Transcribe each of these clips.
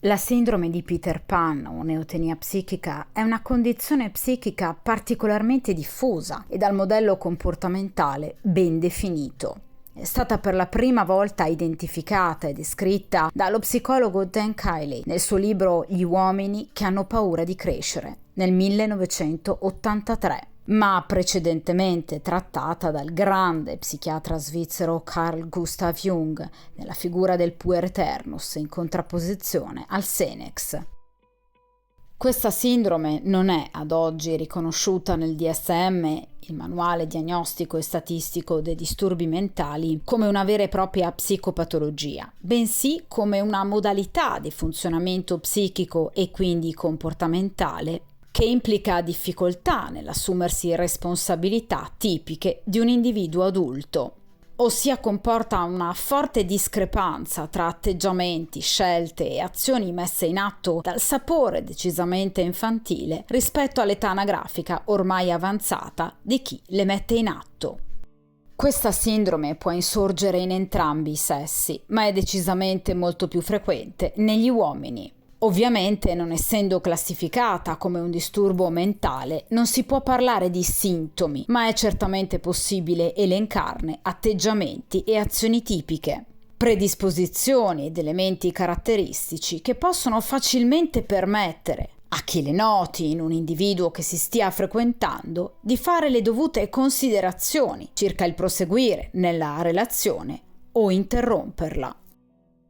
La sindrome di Peter Pan o neotenia psichica è una condizione psichica particolarmente diffusa e dal modello comportamentale ben definito. È stata per la prima volta identificata e descritta dallo psicologo Dan Kiley nel suo libro Gli uomini che hanno paura di crescere nel 1983, ma precedentemente trattata dal grande psichiatra svizzero Carl Gustav Jung nella figura del puer-eternus in contrapposizione al Senex. Questa sindrome non è ad oggi riconosciuta nel DSM, il manuale diagnostico e statistico dei disturbi mentali, come una vera e propria psicopatologia, bensì come una modalità di funzionamento psichico e quindi comportamentale che implica difficoltà nell'assumersi responsabilità tipiche di un individuo adulto, ossia comporta una forte discrepanza tra atteggiamenti, scelte e azioni messe in atto dal sapore decisamente infantile rispetto all'età anagrafica ormai avanzata di chi le mette in atto. Questa sindrome può insorgere in entrambi i sessi, ma è decisamente molto più frequente negli uomini. Ovviamente, non essendo classificata come un disturbo mentale, non si può parlare di sintomi, ma è certamente possibile elencarne atteggiamenti e azioni tipiche, predisposizioni ed elementi caratteristici che possono facilmente permettere a chi le noti in un individuo che si stia frequentando di fare le dovute considerazioni circa il proseguire nella relazione o interromperla.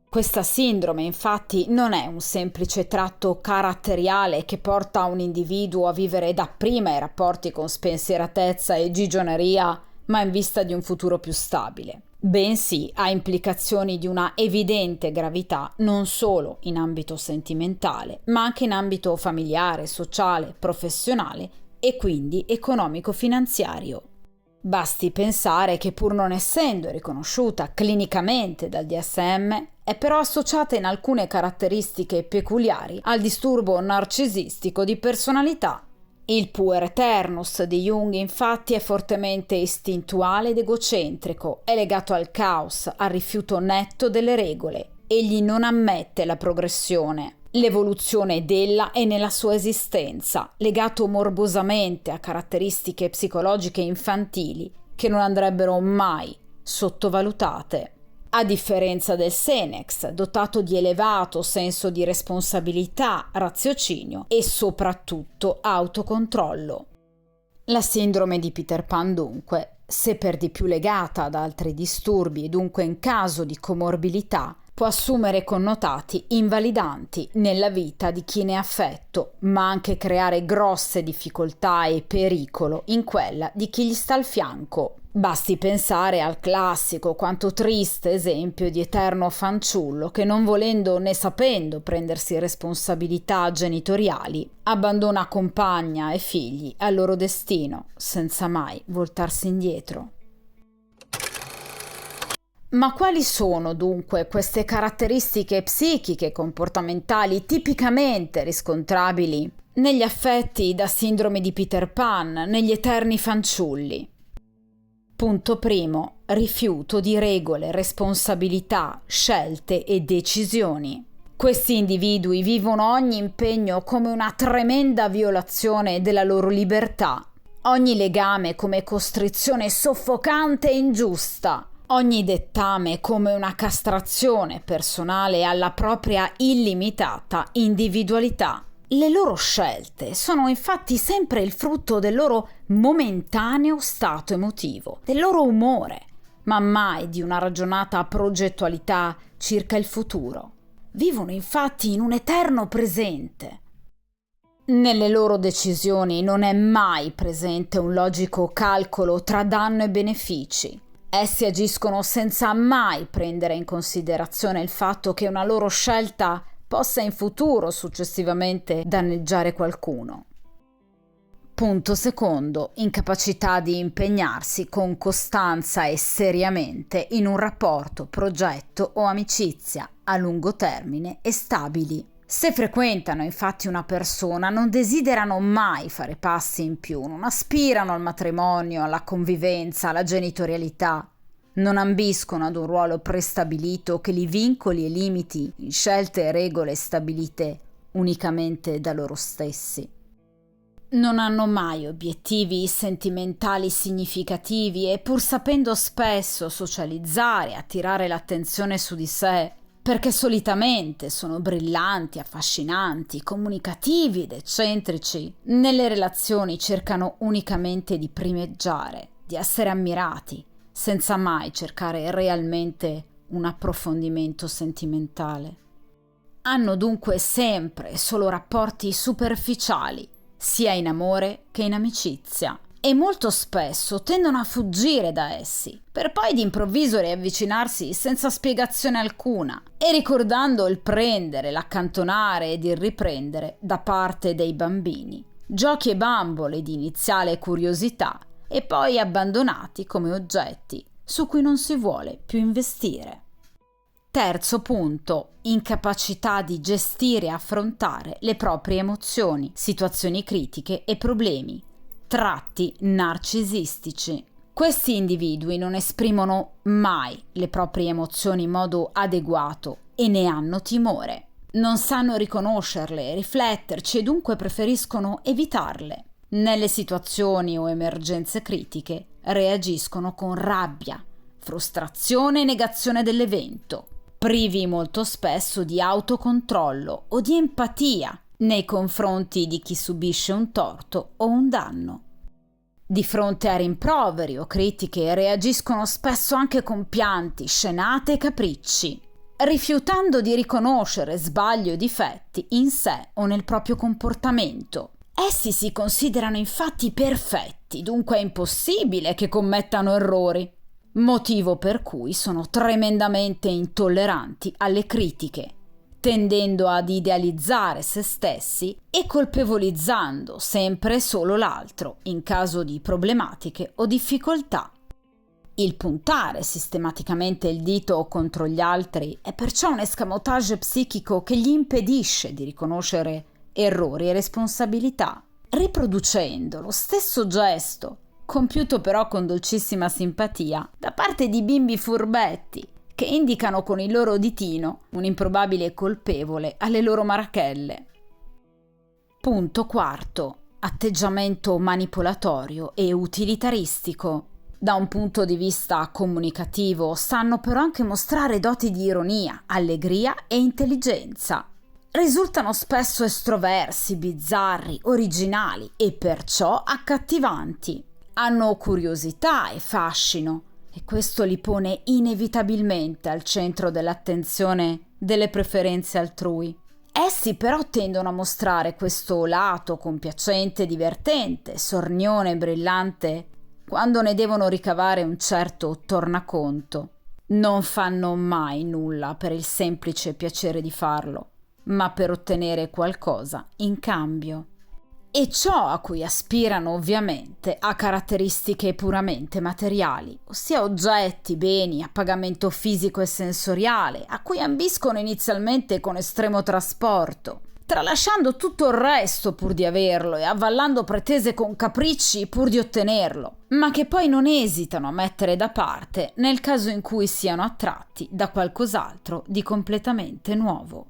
Questa sindrome, infatti, non è un semplice tratto caratteriale che porta un individuo a vivere dapprima i rapporti con spensieratezza e gigioneria, ma in vista di un futuro più stabile. Bensì ha implicazioni di una evidente gravità non solo in ambito sentimentale, ma anche in ambito familiare, sociale, professionale e quindi economico-finanziario. Basti pensare che, pur non essendo riconosciuta clinicamente dal DSM, è però associata in alcune caratteristiche peculiari al disturbo narcisistico di personalità. Il puer-eternus di Jung, infatti, è fortemente istintuale ed egocentrico, è legato al caos, al rifiuto netto delle regole. Egli non ammette la progressione. L'evoluzione della è nella sua esistenza, legato morbosamente a caratteristiche psicologiche infantili che non andrebbero mai sottovalutate. A differenza del Senex, dotato di elevato senso di responsabilità, raziocinio e soprattutto autocontrollo. La sindrome di Peter Pan, dunque, se per di più legata ad altri disturbi e dunque in caso di comorbilità, può assumere connotati invalidanti nella vita di chi ne è affetto, ma anche creare grosse difficoltà e pericolo in quella di chi gli sta al fianco. Basti pensare al classico quanto triste esempio di eterno fanciullo che, non volendo né sapendo prendersi responsabilità genitoriali, abbandona compagna e figli al loro destino senza mai voltarsi indietro. Ma quali sono dunque queste caratteristiche psichiche e comportamentali tipicamente riscontrabili negli affetti da sindrome di Peter Pan, negli eterni fanciulli? Punto primo: rifiuto di regole, responsabilità, scelte e decisioni. Questi individui vivono ogni impegno come una tremenda violazione della loro libertà, ogni legame come costrizione soffocante e ingiusta, ogni dettame come una castrazione personale alla propria illimitata individualità. Le loro scelte sono infatti sempre il frutto del loro momentaneo stato emotivo, del loro umore, ma mai di una ragionata progettualità circa il futuro. Vivono infatti in un eterno presente. Nelle loro decisioni non è mai presente un logico calcolo tra danno e benefici. Essi agiscono senza mai prendere in considerazione il fatto che una loro scelta possa in futuro successivamente danneggiare qualcuno. Punto secondo: incapacità di impegnarsi con costanza e seriamente in un rapporto, progetto o amicizia a lungo termine e stabili. Se frequentano infatti una persona, non desiderano mai fare passi in più, non aspirano al matrimonio, alla convivenza, alla genitorialità. Non ambiscono ad un ruolo prestabilito che li vincoli e limiti in scelte e regole stabilite unicamente da loro stessi. Non hanno mai obiettivi sentimentali significativi e pur sapendo spesso socializzare e attirare l'attenzione su di sé, perché solitamente sono brillanti, affascinanti, comunicativi ed eccentrici, nelle relazioni cercano unicamente di primeggiare, di essere ammirati, senza mai cercare realmente un approfondimento sentimentale. Hanno dunque sempre solo rapporti superficiali, sia in amore che in amicizia, e molto spesso tendono a fuggire da essi, per poi d'improvviso riavvicinarsi senza spiegazione alcuna, e ricordando il prendere, l'accantonare ed il riprendere da parte dei bambini, giochi e bambole di iniziale curiosità e poi abbandonati come oggetti su cui non si vuole più investire. Terzo punto, incapacità di gestire e affrontare le proprie emozioni, situazioni critiche e problemi, tratti narcisistici. Questi individui non esprimono mai le proprie emozioni in modo adeguato e ne hanno timore. Non sanno riconoscerle, rifletterci e dunque preferiscono evitarle. Nelle situazioni o emergenze critiche reagiscono con rabbia, frustrazione e negazione dell'evento, privi molto spesso di autocontrollo o di empatia nei confronti di chi subisce un torto o un danno. Di fronte a rimproveri o critiche reagiscono spesso anche con pianti, scenate e capricci, rifiutando di riconoscere sbagli o difetti in sé o nel proprio comportamento. Essi si considerano infatti perfetti, dunque è impossibile che commettano errori, motivo per cui sono tremendamente intolleranti alle critiche, tendendo ad idealizzare se stessi e colpevolizzando sempre e solo l'altro in caso di problematiche o difficoltà. Il puntare sistematicamente il dito contro gli altri è perciò un escamotage psichico che gli impedisce di riconoscere errori e responsabilità, riproducendo lo stesso gesto, compiuto però con dolcissima simpatia, da parte di bimbi furbetti, che indicano con il loro ditino un improbabile colpevole alle loro marachelle. Punto quarto. Atteggiamento manipolatorio e utilitaristico. Da un punto di vista comunicativo sanno però anche mostrare doti di ironia, allegria e intelligenza. Risultano spesso estroversi, bizzarri, originali e perciò accattivanti. Hanno curiosità e fascino e questo li pone inevitabilmente al centro dell'attenzione delle preferenze altrui. Essi però tendono a mostrare questo lato compiacente, divertente, sornione e brillante quando ne devono ricavare un certo tornaconto. Non fanno mai nulla per il semplice piacere di farlo, ma per ottenere qualcosa in cambio. E ciò a cui aspirano ovviamente ha caratteristiche puramente materiali, ossia oggetti, beni a pagamento fisico e sensoriale, a cui ambiscono inizialmente con estremo trasporto, tralasciando tutto il resto pur di averlo e avvallando pretese con capricci pur di ottenerlo, ma che poi non esitano a mettere da parte nel caso in cui siano attratti da qualcos'altro di completamente nuovo.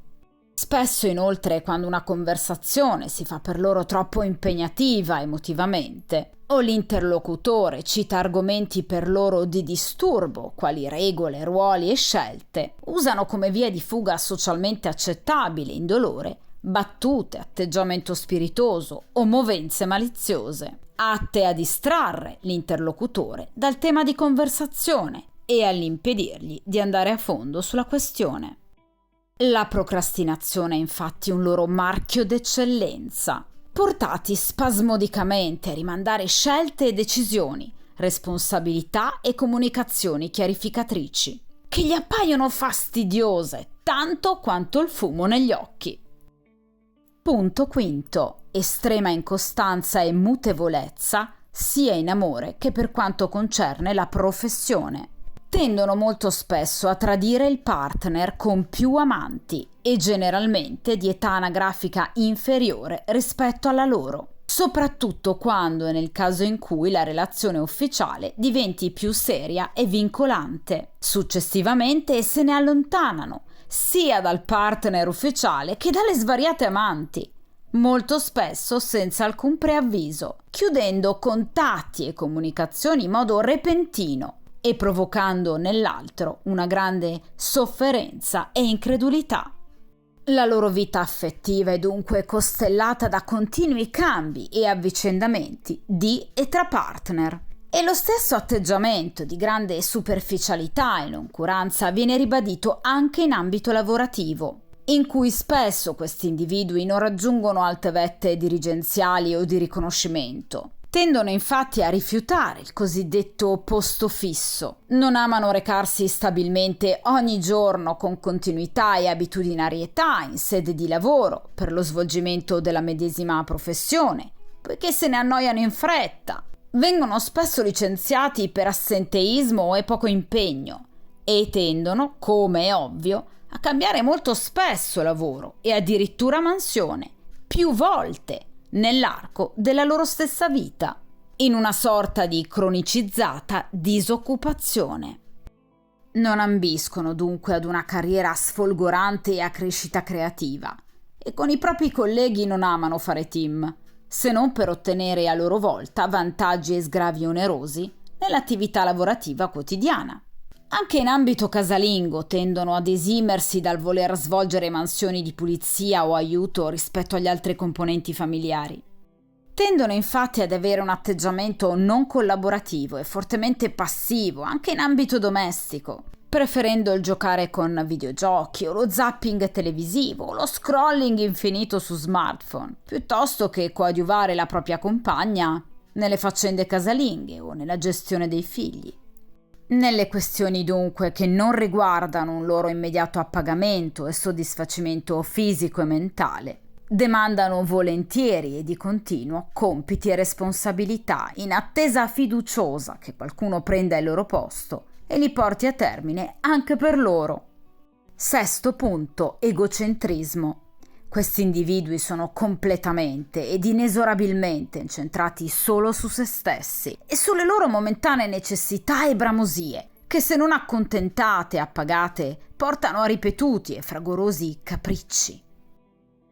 Spesso inoltre quando una conversazione si fa per loro troppo impegnativa emotivamente o l'interlocutore cita argomenti per loro di disturbo, quali regole, ruoli e scelte, usano come via di fuga socialmente accettabile, indolore, battute, atteggiamento spiritoso o movenze maliziose, atte a distrarre l'interlocutore dal tema di conversazione e all'impedirgli di andare a fondo sulla questione. La procrastinazione è infatti un loro marchio d'eccellenza, portati spasmodicamente a rimandare scelte e decisioni, responsabilità e comunicazioni chiarificatrici, che gli appaiono fastidiose tanto quanto il fumo negli occhi. Punto quinto. Estrema incostanza e mutevolezza sia in amore che per quanto concerne la professione. Tendono molto spesso a tradire il partner con più amanti e generalmente di età anagrafica inferiore rispetto alla loro. soprattutto quando e nel caso in cui la relazione ufficiale diventi più seria e vincolante. Successivamente se ne allontanano, sia dal partner ufficiale che dalle svariate amanti, molto spesso senza alcun preavviso, chiudendo contatti e comunicazioni in modo repentino e provocando nell'altro una grande sofferenza e incredulità. La loro vita affettiva è dunque costellata da continui cambi e avvicendamenti di e tra partner. E lo stesso atteggiamento di grande superficialità e noncuranza viene ribadito anche in ambito lavorativo, in cui spesso questi individui non raggiungono alte vette dirigenziali o di riconoscimento. Tendono infatti a rifiutare il cosiddetto posto fisso. Non amano recarsi stabilmente ogni giorno con continuità e abitudinarietà in sede di lavoro per lo svolgimento della medesima professione, poiché se ne annoiano in fretta. Vengono spesso licenziati per assenteismo e poco impegno e tendono, come è ovvio, a cambiare molto spesso lavoro e addirittura mansione, più volte nell'arco della loro stessa vita, in una sorta di cronicizzata disoccupazione. Non ambiscono dunque ad una carriera sfolgorante e a crescita creativa, e con i propri colleghi non amano fare team, se non per ottenere a loro volta vantaggi e sgravi onerosi nell'attività lavorativa quotidiana. Anche in ambito casalingo tendono ad esimersi dal voler svolgere mansioni di pulizia o aiuto rispetto agli altri componenti familiari. Tendono infatti ad avere un atteggiamento non collaborativo e fortemente passivo anche in ambito domestico, preferendo il giocare con videogiochi o lo zapping televisivo o lo scrolling infinito su smartphone, piuttosto che coadiuvare la propria compagna nelle faccende casalinghe o nella gestione dei figli. Nelle questioni dunque che non riguardano un loro immediato appagamento e soddisfacimento fisico e mentale, demandano volentieri e di continuo compiti e responsabilità in attesa fiduciosa che qualcuno prenda il loro posto e li porti a termine anche per loro. Sesto punto, egocentrismo. Questi individui sono completamente ed inesorabilmente incentrati solo su se stessi e sulle loro momentanee necessità e bramosie, che se non accontentate e appagate portano a ripetuti e fragorosi capricci.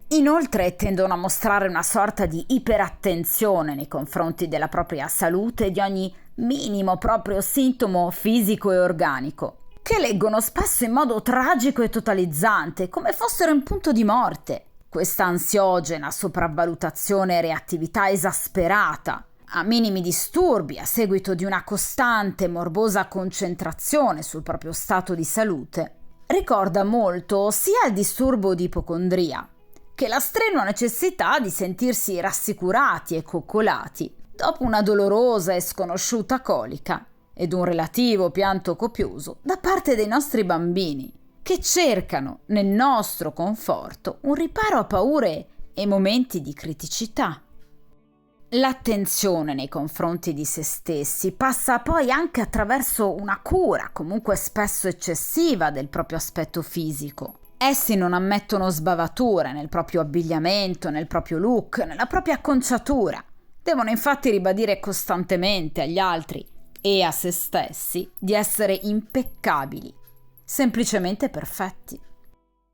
Inoltre tendono a mostrare una sorta di iperattenzione nei confronti della propria salute e di ogni minimo proprio sintomo fisico e organico, che leggono spesso in modo tragico e totalizzante, come fossero in punto di morte. Questa ansiogena sopravvalutazione e reattività esasperata a minimi disturbi a seguito di una costante e morbosa concentrazione sul proprio stato di salute ricorda molto sia il disturbo di ipocondria che la strenua necessità di sentirsi rassicurati e coccolati dopo una dolorosa e sconosciuta colica ed un relativo pianto copioso da parte dei nostri bambini, che cercano nel nostro conforto un riparo a paure e momenti di criticità. L'attenzione nei confronti di se stessi passa poi anche attraverso una cura, comunque spesso eccessiva, del proprio aspetto fisico. Essi non ammettono sbavature nel proprio abbigliamento, nel proprio look, nella propria acconciatura. Devono infatti ribadire costantemente agli altri e a se stessi di essere impeccabili, semplicemente perfetti.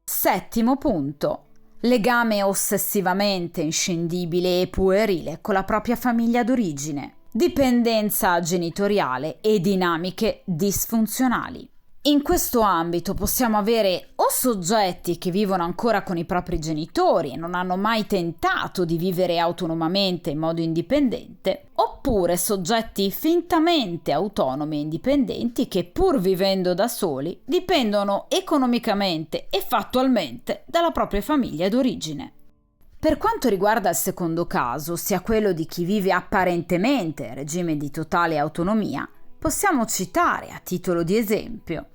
Settimo punto. Legame ossessivamente inscindibile e puerile con la propria famiglia d'origine. Dipendenza genitoriale e dinamiche disfunzionali. In questo ambito possiamo avere o soggetti che vivono ancora con i propri genitori e non hanno mai tentato di vivere autonomamente in modo indipendente, oppure soggetti fintamente autonomi e indipendenti che, pur vivendo da soli, dipendono economicamente e fattualmente dalla propria famiglia d'origine. Per quanto riguarda il secondo caso, sia quello di chi vive apparentemente in regime di totale autonomia, possiamo citare, a titolo di esempio,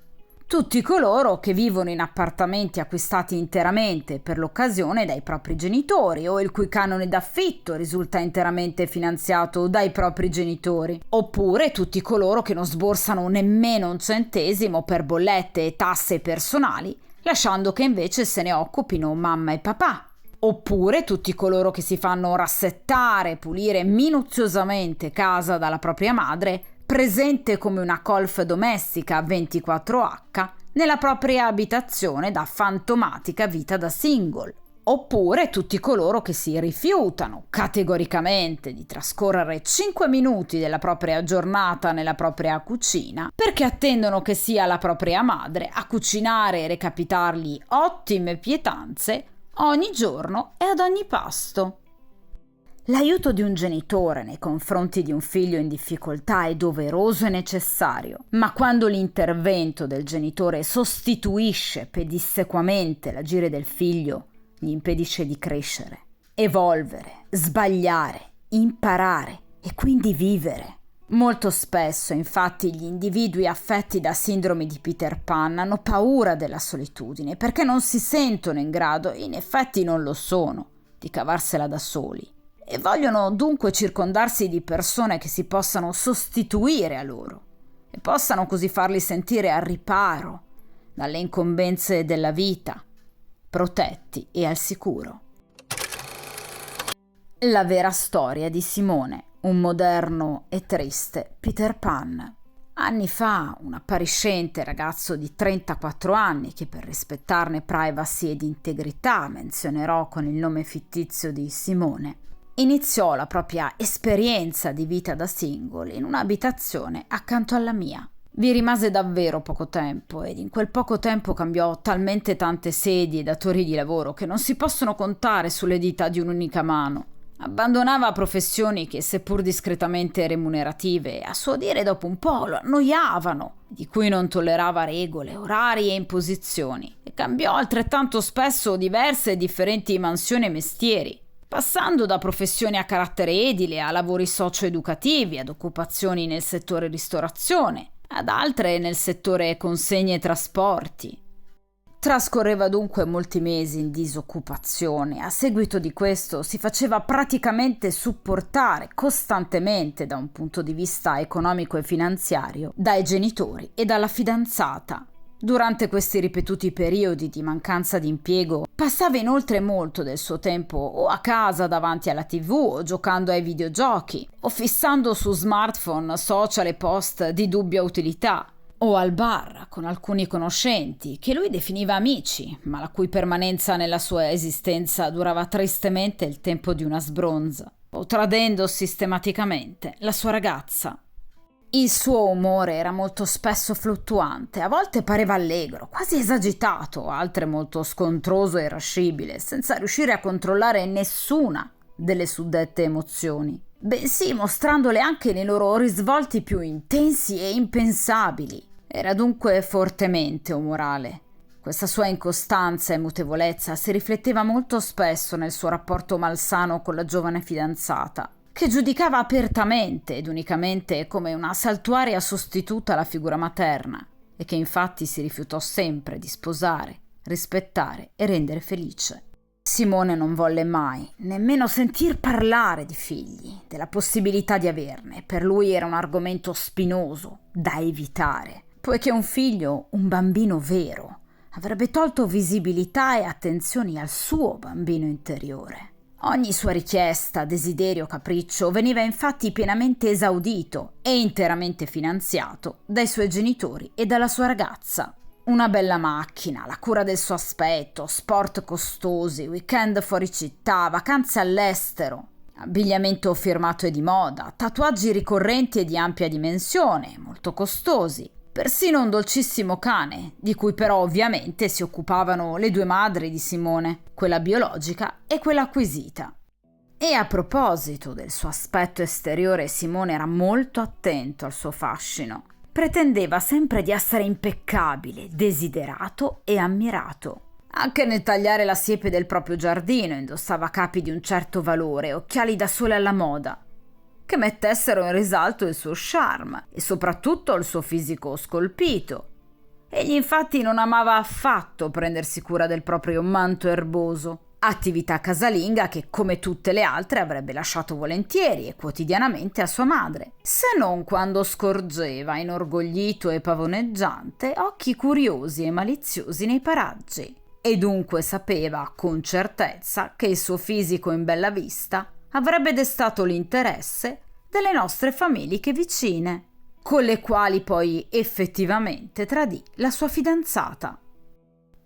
tutti coloro che vivono in appartamenti acquistati interamente per l'occasione dai propri genitori o il cui canone d'affitto risulta interamente finanziato dai propri genitori, oppure tutti coloro che non sborsano nemmeno un centesimo per bollette e tasse personali, lasciando che invece se ne occupino mamma e papà, Oppure tutti coloro che si fanno rassettare e pulire minuziosamente casa dalla propria madre, presente come una colf domestica 24H nella propria abitazione da fantomatica vita da single. Oppure tutti coloro che si rifiutano categoricamente di trascorrere 5 minuti della propria giornata nella propria cucina perché attendono che sia la propria madre a cucinare e recapitargli ottime pietanze ogni giorno e ad ogni pasto. L'aiuto di un genitore nei confronti di un figlio in difficoltà è doveroso e necessario, ma quando l'intervento del genitore sostituisce pedissequamente l'agire del figlio, gli impedisce di crescere, evolvere, sbagliare, imparare e quindi vivere. Molto spesso, infatti, gli individui affetti da sindrome di Peter Pan hanno paura della solitudine perché non si sentono in grado, e in effetti non lo sono, di cavarsela da soli. E vogliono dunque circondarsi di persone che si possano sostituire a loro e possano così farli sentire al riparo dalle incombenze della vita, protetti e al sicuro. La vera storia di Simone, un moderno e triste Peter Pan. Anni fa, un appariscente ragazzo di 34 anni, che per rispettarne privacy ed integrità menzionerò con il nome fittizio di Simone, iniziò la propria esperienza di vita da single in un'abitazione accanto alla mia. Vi rimase davvero poco tempo ed in quel poco tempo cambiò talmente tante sedi e datori di lavoro che non si possono contare sulle dita di un'unica mano. Abbandonava professioni che, seppur discretamente remunerative, a suo dire dopo un po' lo annoiavano, di cui non tollerava regole, orari e imposizioni, e cambiò altrettanto spesso diverse e differenti mansioni e mestieri, passando da professioni a carattere edile a lavori socio-educativi, ad occupazioni nel settore ristorazione, ad altre nel settore consegne e trasporti. Trascorreva dunque molti mesi in disoccupazione. A seguito di questo si faceva praticamente supportare costantemente da un punto di vista economico e finanziario dai genitori e dalla fidanzata. Durante questi ripetuti periodi di mancanza di impiego passava inoltre molto del suo tempo o a casa davanti alla TV o giocando ai videogiochi o fissando su smartphone social e post di dubbia utilità, o al bar con alcuni conoscenti che lui definiva amici, ma la cui permanenza nella sua esistenza durava tristemente il tempo di una sbronza, o tradendo sistematicamente la sua ragazza. Il suo umore era molto spesso fluttuante, a volte pareva allegro, quasi esagitato, altre molto scontroso e irascibile, senza riuscire a controllare nessuna delle suddette emozioni, bensì mostrandole anche nei loro risvolti più intensi e impensabili. Era dunque fortemente umorale. Questa sua incostanza e mutevolezza si rifletteva molto spesso nel suo rapporto malsano con la giovane fidanzata, che giudicava apertamente ed unicamente come una saltuaria sostituta alla figura materna e che infatti si rifiutò sempre di sposare, rispettare e rendere felice. Simone non volle mai nemmeno sentir parlare di figli, della possibilità di averne. Per lui era un argomento spinoso, da evitare, poiché un figlio, un bambino vero, avrebbe tolto visibilità e attenzioni al suo bambino interiore. Ogni sua richiesta, desiderio, capriccio veniva infatti pienamente esaudito e interamente finanziato dai suoi genitori e dalla sua ragazza. Una bella macchina, la cura del suo aspetto, sport costosi, weekend fuori città, vacanze all'estero, abbigliamento firmato e di moda, tatuaggi ricorrenti e di ampia dimensione, molto costosi, persino un dolcissimo cane, di cui però ovviamente si occupavano le due madri di Simone, quella biologica e quella acquisita. E a proposito del suo aspetto esteriore, Simone era molto attento al suo fascino. Pretendeva sempre di essere impeccabile, desiderato e ammirato. Anche nel tagliare la siepe del proprio giardino indossava capi di un certo valore, occhiali da sole alla moda, che mettessero in risalto il suo charme e soprattutto il suo fisico scolpito. Egli infatti non amava affatto prendersi cura del proprio manto erboso, attività casalinga che, come tutte le altre, avrebbe lasciato volentieri e quotidianamente a sua madre, se non quando scorgeva, inorgoglito e pavoneggiante, occhi curiosi e maliziosi nei paraggi. e dunque sapeva con certezza che il suo fisico in bella vista avrebbe destato l'interesse delle nostre famiglie vicine, con le quali poi effettivamente tradì la sua fidanzata.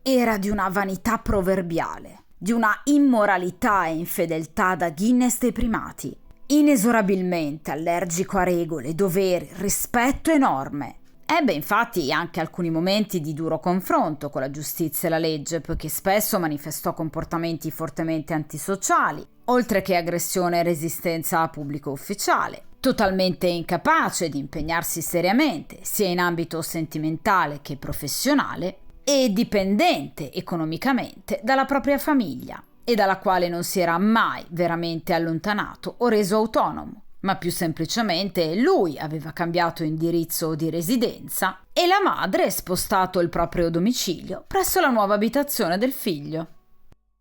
Era di una vanità proverbiale, di una immoralità e infedeltà da Guinness dei primati, inesorabilmente allergico a regole, doveri, rispetto enorme. Ebbe infatti anche alcuni momenti di duro confronto con la giustizia e la legge, poiché spesso manifestò comportamenti fortemente antisociali, oltre che aggressione e resistenza a pubblico ufficiale, totalmente incapace di impegnarsi seriamente, sia in ambito sentimentale che professionale, e dipendente economicamente dalla propria famiglia, e dalla quale non si era mai veramente allontanato o reso autonomo, ma più semplicemente lui aveva cambiato indirizzo di residenza e la madre spostato il proprio domicilio presso la nuova abitazione del figlio.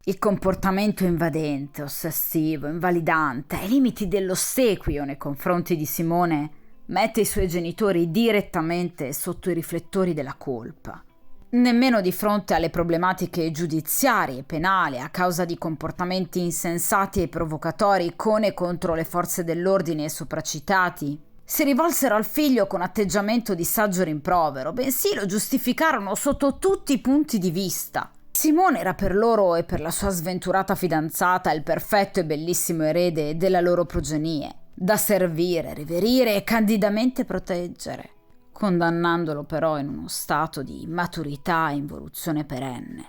Il comportamento invadente, ossessivo, invalidante, ai limiti dell'ossequio nei confronti di Simone mette i suoi genitori direttamente sotto i riflettori della colpa. Nemmeno di fronte alle problematiche giudiziarie e penali a causa di comportamenti insensati e provocatori con e contro le forze dell'ordine sopracitati si rivolsero al figlio con atteggiamento di saggio rimprovero, bensì lo giustificarono sotto tutti i punti di vista. Simone era per loro e per la sua sventurata fidanzata il perfetto e bellissimo erede della loro progenie, da servire, riverire e candidamente proteggere, condannandolo però in uno stato di immaturità e involuzione perenne.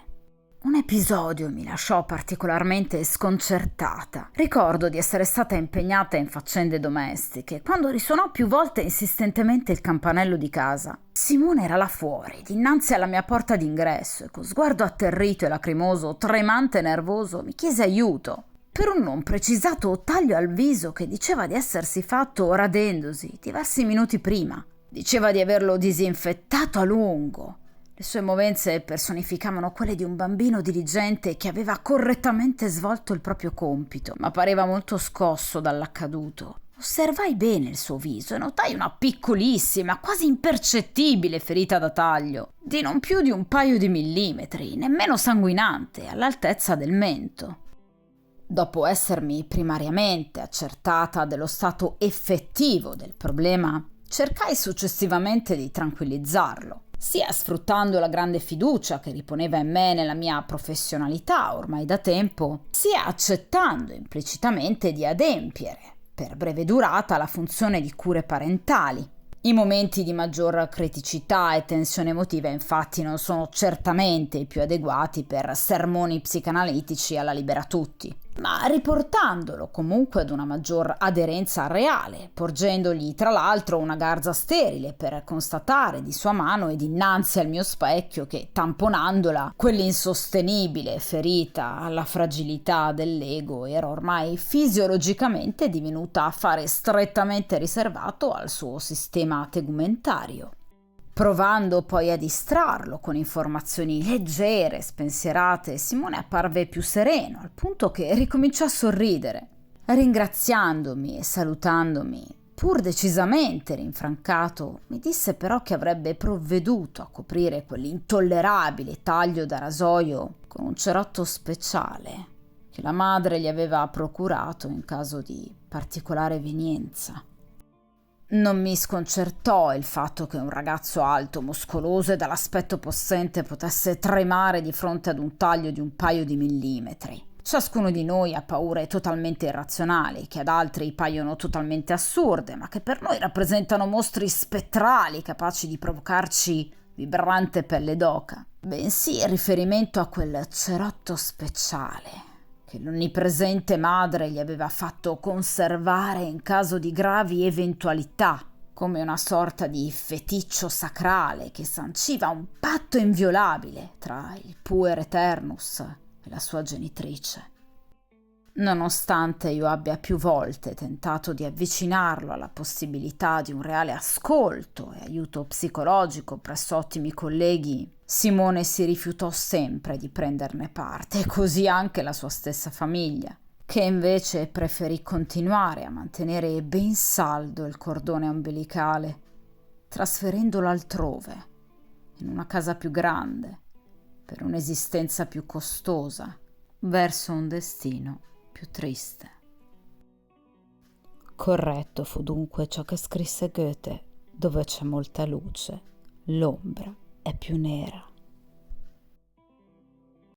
Un episodio mi lasciò particolarmente sconcertata. Ricordo di essere stata impegnata in faccende domestiche quando risuonò più volte insistentemente il campanello di casa. Simone era là fuori, dinanzi alla mia porta d'ingresso, e con sguardo atterrito e lacrimoso, tremante e nervoso, mi chiese aiuto per un non precisato taglio al viso che diceva di essersi fatto radendosi diversi minuti prima. Diceva di averlo disinfettato a lungo. Le sue movenze personificavano quelle di un bambino diligente che aveva correttamente svolto il proprio compito, ma pareva molto scosso dall'accaduto. Osservai bene il suo viso e notai una piccolissima, quasi impercettibile ferita da taglio, di non più di un paio di millimetri, nemmeno sanguinante, all'altezza del mento. Dopo essermi primariamente accertata dello stato effettivo del problema, cercai successivamente di tranquillizzarlo, sia sfruttando la grande fiducia che riponeva in me nella mia professionalità ormai da tempo, sia accettando implicitamente di adempiere, per breve durata, la funzione di cure parentali. I momenti di maggior criticità e tensione emotiva infatti non sono certamente i più adeguati per sermoni psicanalitici alla libera tutti, ma riportandolo comunque ad una maggior aderenza al reale, porgendogli tra l'altro una garza sterile per constatare di sua mano ed innanzi al mio specchio che, tamponandola, quell'insostenibile ferita alla fragilità dell'ego era ormai fisiologicamente divenuta affare strettamente riservato al suo sistema tegumentario. Provando poi a distrarlo con informazioni leggere, spensierate, Simone apparve più sereno, al punto che ricominciò a sorridere. Ringraziandomi e salutandomi, pur decisamente rinfrancato, mi disse però che avrebbe provveduto a coprire quell'intollerabile taglio da rasoio con un cerotto speciale che la madre gli aveva procurato in caso di particolare evenienza. Non mi sconcertò il fatto che un ragazzo alto, muscoloso e dall'aspetto possente potesse tremare di fronte ad un taglio di un paio di millimetri. Ciascuno di noi ha paure totalmente irrazionali, che ad altri paiono totalmente assurde, ma che per noi rappresentano mostri spettrali capaci di provocarci vibrante pelle d'oca. Bensì il riferimento a quel cerotto speciale che l'onnipresente madre gli aveva fatto conservare in caso di gravi eventualità, come una sorta di feticcio sacrale che sanciva un patto inviolabile tra il puer aeternus e la sua genitrice. Nonostante io abbia più volte tentato di avvicinarlo alla possibilità di un reale ascolto e aiuto psicologico presso ottimi colleghi, Simone si rifiutò sempre di prenderne parte, e così anche la sua stessa famiglia, che invece preferì continuare a mantenere ben saldo il cordone ombelicale, trasferendolo altrove, in una casa più grande, per un'esistenza più costosa, verso un destino più triste. Corretto fu dunque ciò che scrisse Goethe: dove c'è molta luce, l'ombra è più nera.